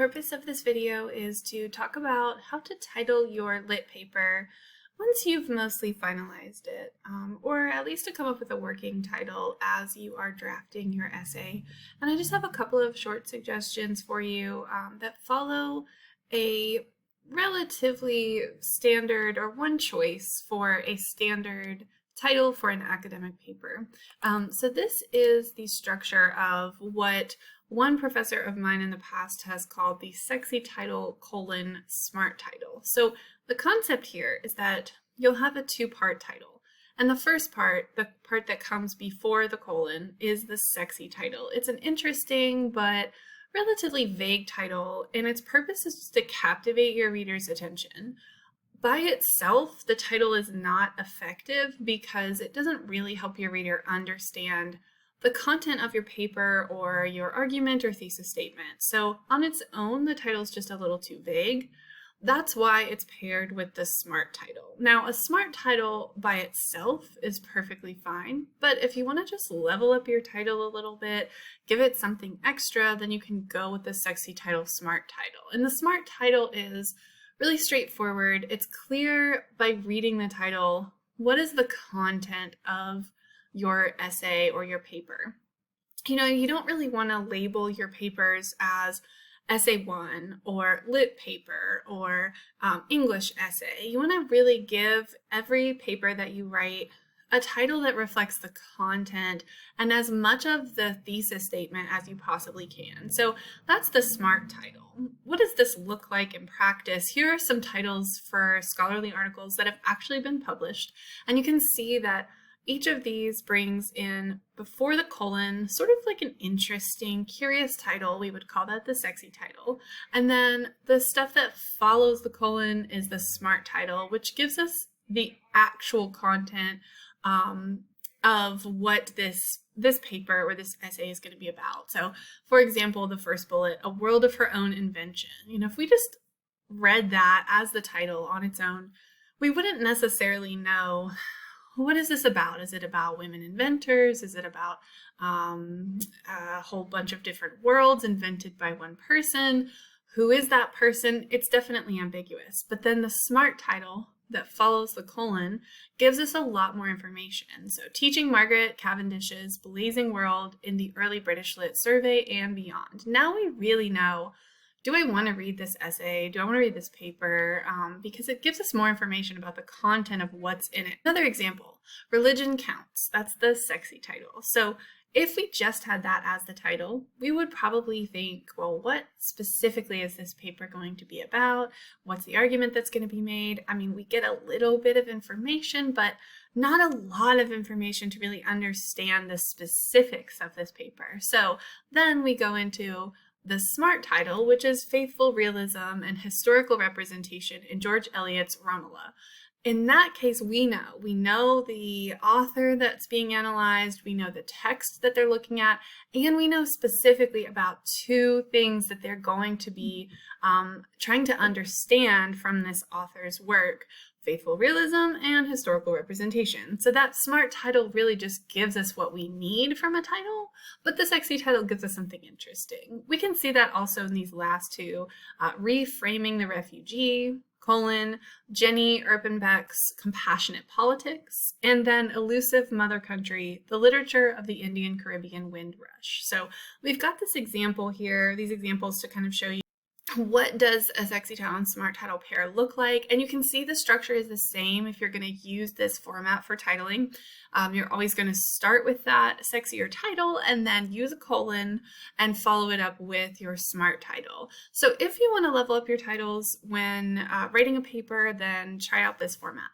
purpose of this video is to talk about how to title your lit paper once you've mostly finalized it, or at least to come up with a working title as you are drafting your essay. And I just have a couple of short suggestions for you that follow a relatively standard or one choice for a standard title for an academic paper. So this is the structure of what one professor of mine in the past has called the sexy title : smart title. So the concept here is that you'll have a two-part title. And the first part, the part that comes before the colon, is the sexy title. It's an interesting but relatively vague title, and its purpose is just to captivate your reader's attention. By itself, the title is not effective because it doesn't really help your reader understand the content of your paper or your argument or thesis statement. So on its own, the title is just a little too vague. That's why it's paired with the smart title. Now, a smart title by itself is perfectly fine, but if you want to just level up your title a little bit, give it something extra, then you can go with the sexy title, smart title. And the smart title is really straightforward. It's clear by reading the title, what is the content of your essay or your paper. You don't really want to label your papers as essay 1 or lit paper or English essay. You want to really give every paper that you write a title that reflects the content and as much of the thesis statement as you possibly can. So that's the smart title. What does this look like in practice? Here are some titles for scholarly articles that have actually been published, and you can see that each of these brings in before the colon sort of like an interesting, curious title. We would call that the sexy title. And then the stuff that follows the colon is the smart title, which gives us the actual content of what this paper or this essay is going to be about. So, for example, the first bullet, a world of her own invention. If we just read that as the title on its own, we wouldn't necessarily know, what is this about? Is it about women inventors? Is it about a whole bunch of different worlds invented by one person? Who is that person? It's definitely ambiguous. But then the smart title that follows the colon gives us a lot more information. So teaching Margaret Cavendish's Blazing World in the Early British Lit Survey and beyond. Now we really know, do I want to read this essay? Do I want to read this paper? Because it gives us more information about the content of what's in it. Another example, Religion Counts. That's the sexy title. So if we just had that as the title, we would probably think, well, what specifically is this paper going to be about? What's the argument that's going to be made? I mean, we get a little bit of information, but not a lot of information to really understand the specifics of this paper. So then we go into the smart title, which is Faithful Realism and Historical Representation in George Eliot's Romola. In that case, we know the author that's being analyzed, we know the text that they're looking at, and we know specifically about two things that they're going to be trying to understand from this author's work: faithful realism and historical representation. So that smart title really just gives us what we need from a title, but the sexy title gives us something interesting. We can see that also in these last two, Reframing the Refugee, Jenny Erpenbeck's Compassionate Politics, and then Elusive Mother Country, the Literature of the Indian Caribbean Windrush. So we've got this example here, these examples to kind of show you what does a sexy title and smart title pair look like? And you can see the structure is the same if you're going to use this format for titling. You're always going to start with that sexier title and then use a colon and follow it up with your smart title. So if you want to level up your titles when writing a paper, then try out this format.